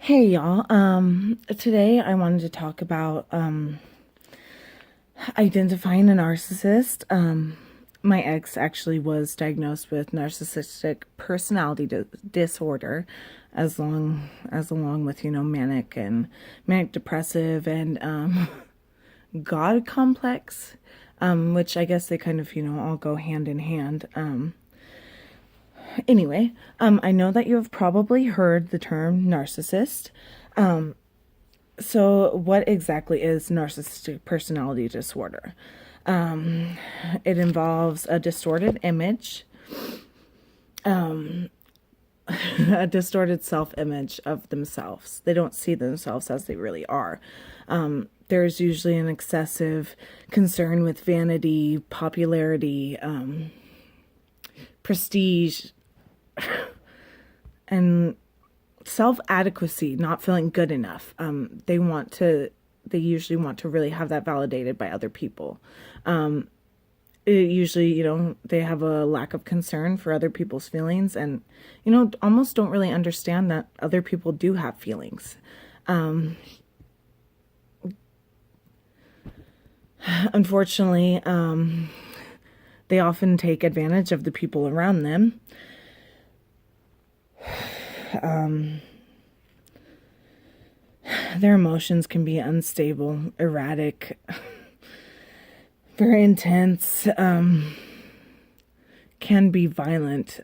Hey y'all. Today I wanted to talk about identifying a narcissist. My ex actually was diagnosed with narcissistic personality disorder, along with manic depressive and God complex, which I guess they kind of all go hand in hand. I know that you have probably heard the term narcissist. So, what exactly is narcissistic personality disorder? It involves a distorted image, a distorted self image of themselves. They don't see themselves as they really are. There's usually an excessive concern with vanity, popularity, prestige, and self adequacy, not feeling good enough. They usually want to really have that validated by other people. They have a lack of concern for other people's feelings and, almost don't really understand that other people do have feelings. Unfortunately, they often take advantage of the people around them. Their emotions can be unstable, erratic, very intense, can be violent.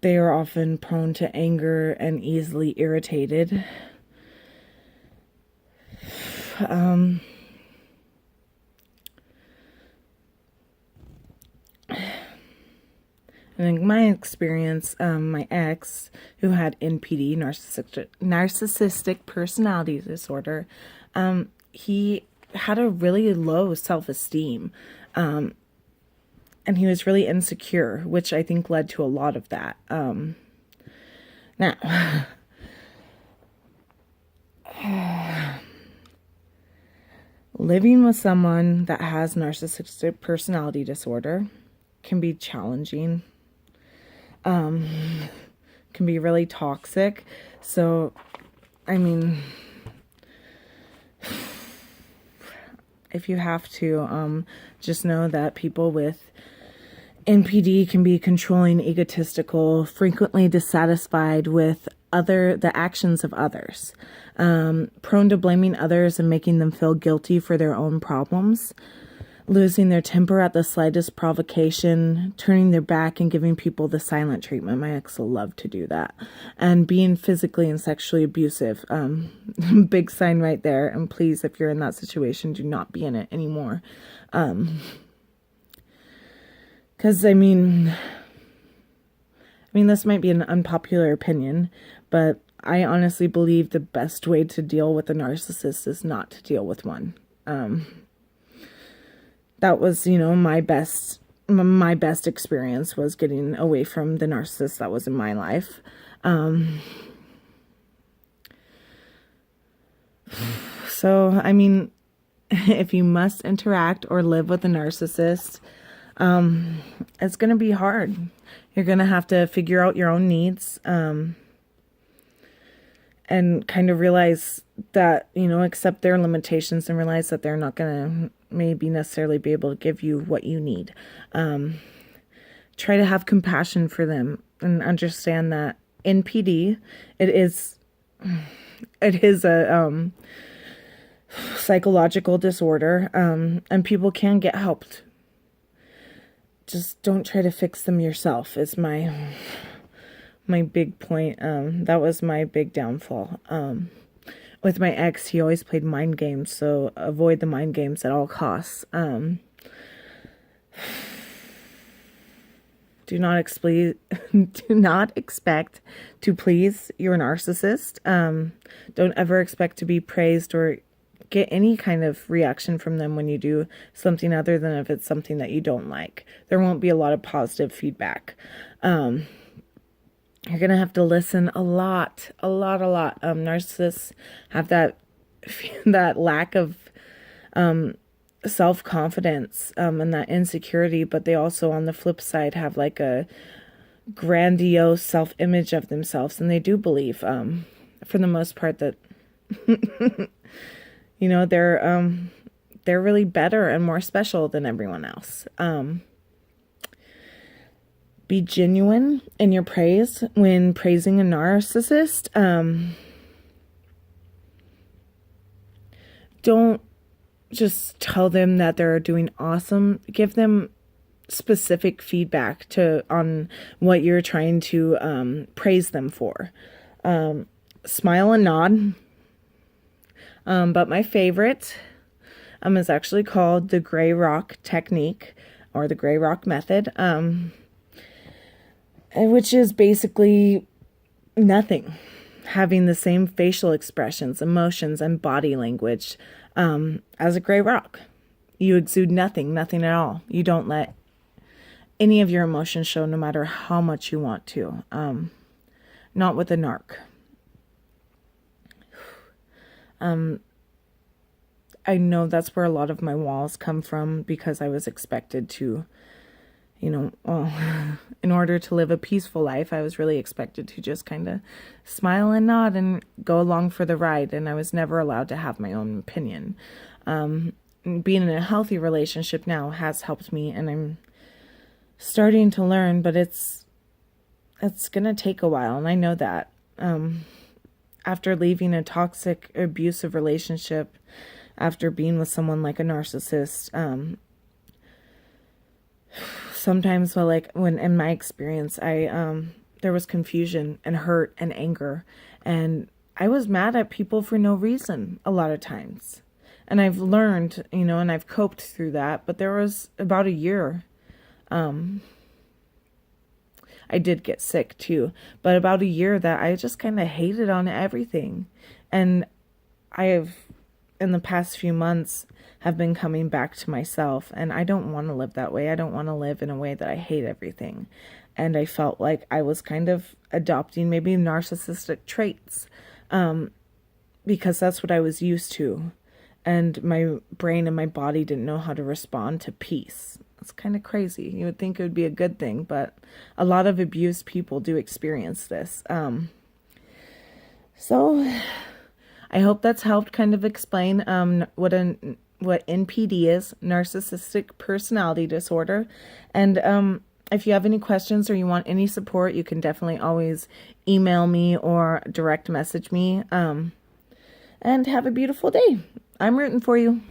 They are often prone to anger and easily irritated. And in my experience, my ex, who had NPD, narcissistic personality disorder, he had a really low self-esteem. And he was really insecure, which I think led to a lot of that. Now, living with someone that has narcissistic personality disorder can be challenging. Can be really toxic. So, if you have to, just know that people with NPD can be controlling, egotistical, frequently dissatisfied with the actions of others, prone to blaming others and making them feel guilty for their own problems, losing their temper at the slightest provocation, turning their back and giving people the silent treatment. My ex loved to do that. And being physically and sexually abusive. Big sign right there. And please, if you're in that situation, do not be in it anymore. Because, this might be an unpopular opinion, but I honestly believe the best way to deal with a narcissist is not to deal with one. That was, my best experience was getting away from the narcissist that was in my life. So, if you must interact or live with a narcissist, it's going to be hard. You're going to have to figure out your own needs, and kind of realize that, accept their limitations and realize that they're not going to maybe necessarily be able to give you what you need. Try to have compassion for them and understand that NPD, it is a psychological disorder, and people can get helped. Just don't try to fix them yourself is my big point. That was my big downfall. With my ex, he always played mind games, so avoid the mind games at all costs. Do not expect to please your narcissist. Don't ever expect to be praised or get any kind of reaction from them when you do something other than if it's something that you don't like. There won't be a lot of positive feedback. You're going to have to listen a lot. Narcissists have that lack of self-confidence and that insecurity, but they also, on the flip side, have like a grandiose self-image of themselves, and they do believe, for the most part, that you know, they're really better and more special than everyone else. Be genuine in your praise when praising a narcissist. Don't just tell them that they're doing awesome. Give them specific feedback on what you're trying to praise them for. Smile and nod. But my favorite is actually called the gray rock technique, or the gray rock method, which is basically nothing. Having the same facial expressions, emotions, and body language as a gray rock. You exude nothing at all. You don't let any of your emotions show, no matter how much you want to. Not with a narc. I know that's where a lot of my walls come from, because I was expected to, you know, in order to live a peaceful life, I was really expected to just kind of smile and nod and go along for the ride. And I was never allowed to have my own opinion. Being in a healthy relationship now has helped me, and I'm starting to learn, but it's going to take a while. And I know that, after leaving a toxic, abusive relationship, after being with someone like a narcissist, sometimes, well, like when in my experience, there was confusion and hurt and anger, and I was mad at people for no reason a lot of times. And I've learned, you know, and I've coped through that. But there was about a year, I did get sick too, but about a year that I just kind of hated on everything. And in the past few months, have been coming back to myself, and I don't want to live that way. I don't want to live in a way that I hate everything. And I felt like I was kind of adopting maybe narcissistic traits, because that's what I was used to. And my brain and my body didn't know how to respond to peace. It's kind of crazy. You would think it would be a good thing, but a lot of abused people do experience this. So I hope that's helped kind of explain what NPD is, narcissistic personality disorder. And if you have any questions or you want any support, you can definitely always email me or direct message me. And have a beautiful day. I'm rooting for you.